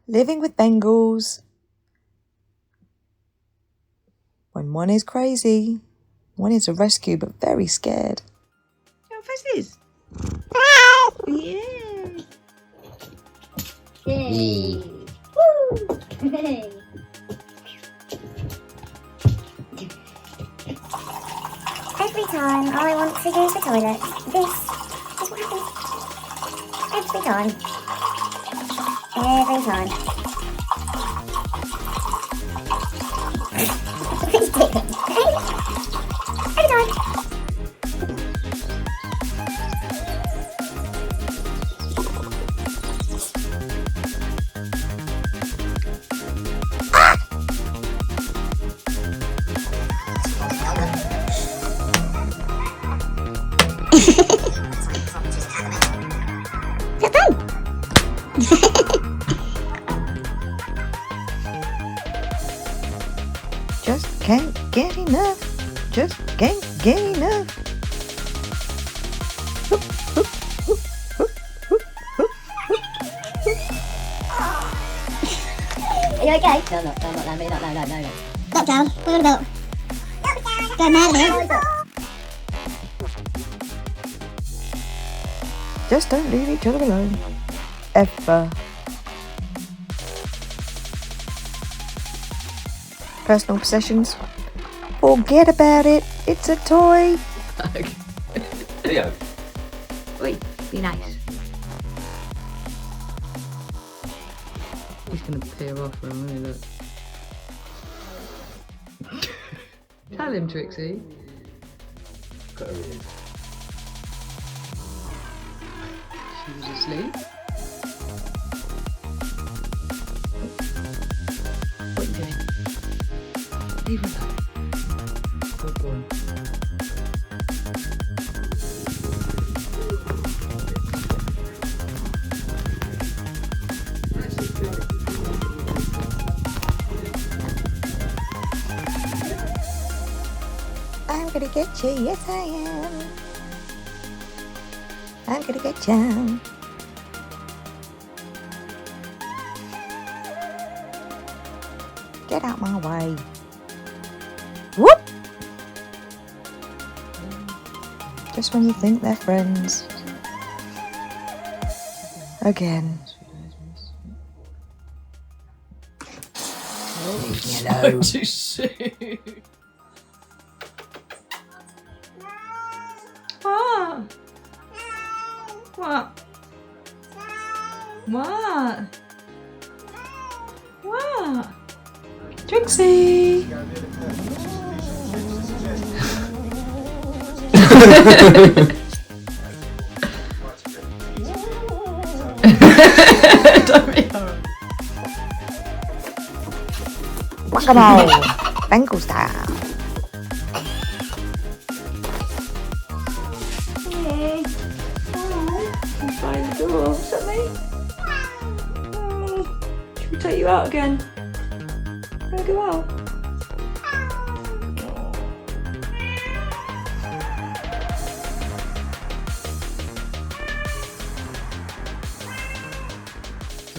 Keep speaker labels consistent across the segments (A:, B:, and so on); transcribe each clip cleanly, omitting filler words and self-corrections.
A: Living with Bengals. When one is crazy, one is a rescue but very scared.
B: Your face is. Yeah.
C: Yay. Woo! Hey. Every time I want to use the toilet, this is what happens. Every time. Every time. Every time.
A: Just can't get enough. Just can't get enough.
C: Are you okay? No. Lockdown. What about? Go mad here.
A: Just don't leave each other alone. Ever. Personal possessions. Forget about it. It's a toy.
B: Leo. Oi, be nice. He's gonna peer off for a minute. Look. Tell him, Trixie.
D: Got her ears.
B: She was asleep. What are you doing? Leave her alone. Good boy.
A: I'm gonna get you. Yes, I am. I'm gonna get you. Get out my way. Whoop! Just when you think they're friends. Again.
B: Hello. Too soon. What? What? What? What? Trixie! Don't be horrible.
A: Whack-a-mole. Bengal style.
B: Find the door, something. Should we take you out again? Wanna go out?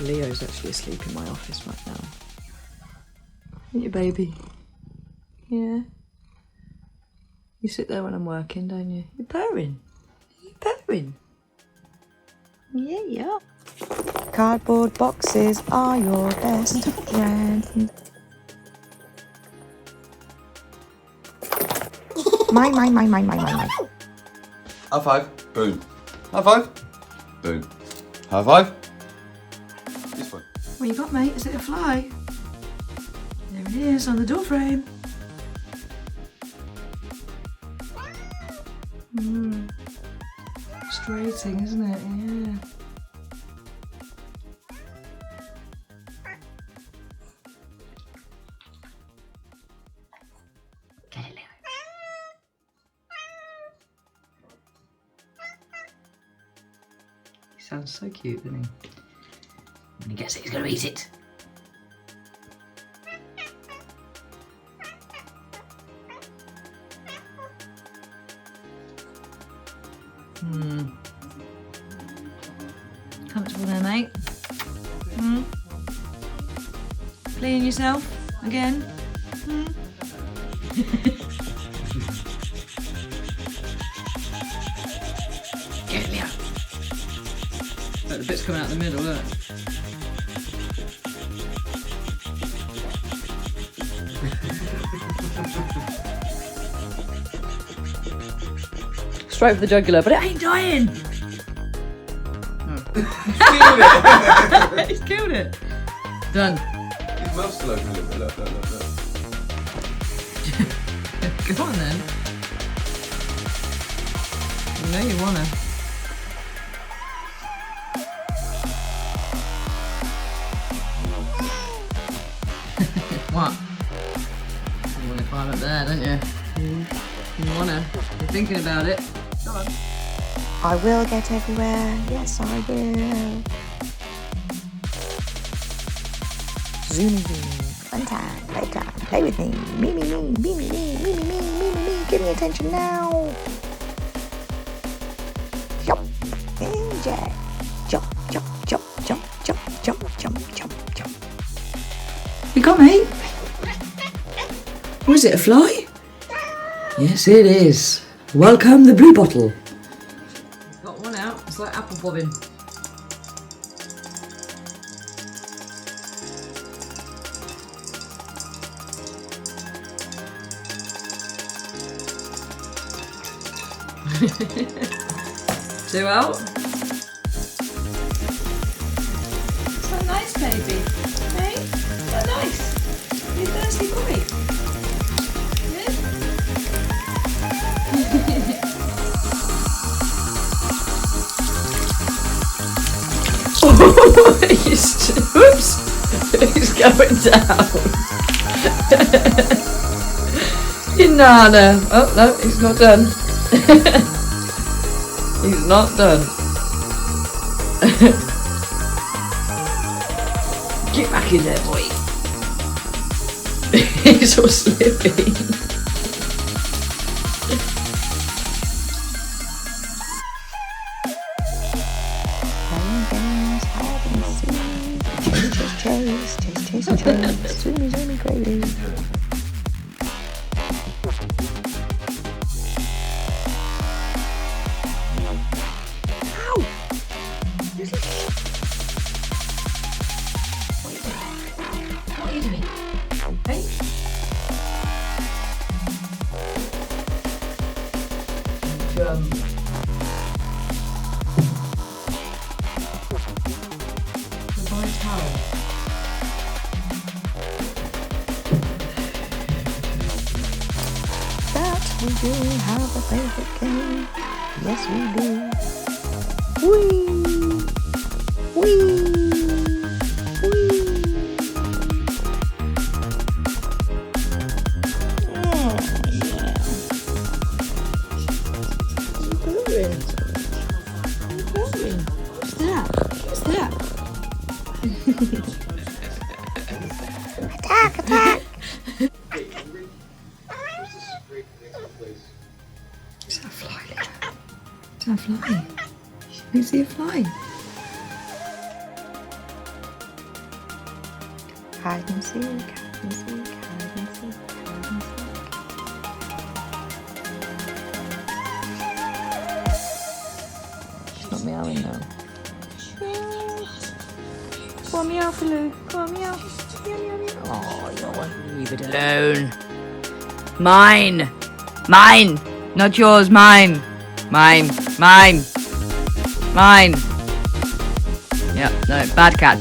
B: Leo's actually asleep in my office right now. Ain't you, baby? Yeah. You sit there when I'm working, don't you? You're purring. You're purring. Yeah.
A: Cardboard boxes are your best friend. Mine.
D: High five. Boom. High five. Boom. High five. This one.
B: What you got, mate? Is it a fly? There it is on the door frame. Frustrating, isn't it? Yeah. Get it, Leo. He sounds so cute, doesn't he? When he gets it, he's going to eat it. Comfortable there, mate? Fleeing yourself again? Get me out. Look, the bit's coming out in the middle, look. Straight for the jugular, but it ain't dying! He's killed it! Done.
D: His mouth's still open a little bit. Look.
B: Go on then. You know you wanna. What? You wanna climb up there, don't you? You wanna. You're thinking about it. Go on.
A: I will get everywhere. Yes, I will. Zoomy Bengal. Fun time. Playtime. Play with me. Me. Give me attention now. Jump. And jack. Jump.
B: You got me? Was it a fly? Yes, it is. Welcome the blue bottle. Got one out. It's like apple bobbing. Two out. So nice, baby. Hey, so nice. You thirsty boy. Yeah. Oops! He's going down. Inanna. Oh no, he's not done. He's not done. Get back in there, boy. He's all slippy.
A: Playing games, hide and seek. Chase. Zoomy gravy.
B: What are you doing? Hey? Buy a towel.
A: That we do have a favorite game. Yes, we do. Whee! Attack!
B: Is that a fly? Is that a fly? Can you see a fly?
A: Hide and seek. She's not meowing now. Come on, meow, Baloo. Come on, meow. Meow.
B: Oh, you want to leave it alone. Mine! Mine! Not yours, mine! Mine! Yep, no, bad cat.